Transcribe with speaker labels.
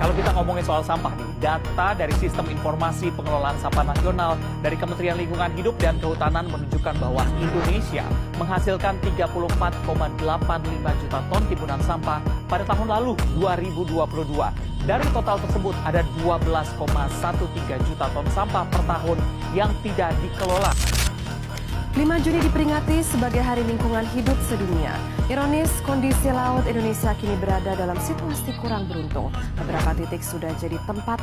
Speaker 1: Kalau kita ngomongin soal sampah nih, data dari Sistem Informasi Pengelolaan Sampah Nasional dari Kementerian Lingkungan Hidup dan Kehutanan menunjukkan bahwa Indonesia menghasilkan 34,85 juta ton timbunan sampah pada tahun lalu 2022. Dari total tersebut ada 12,13 juta ton sampah per tahun yang tidak dikelola.
Speaker 2: 5 Juni diperingati sebagai Hari Lingkungan Hidup Sedunia. Ironis, kondisi laut Indonesia kini berada dalam situasi kurang beruntung. Beberapa titik sudah jadi tempat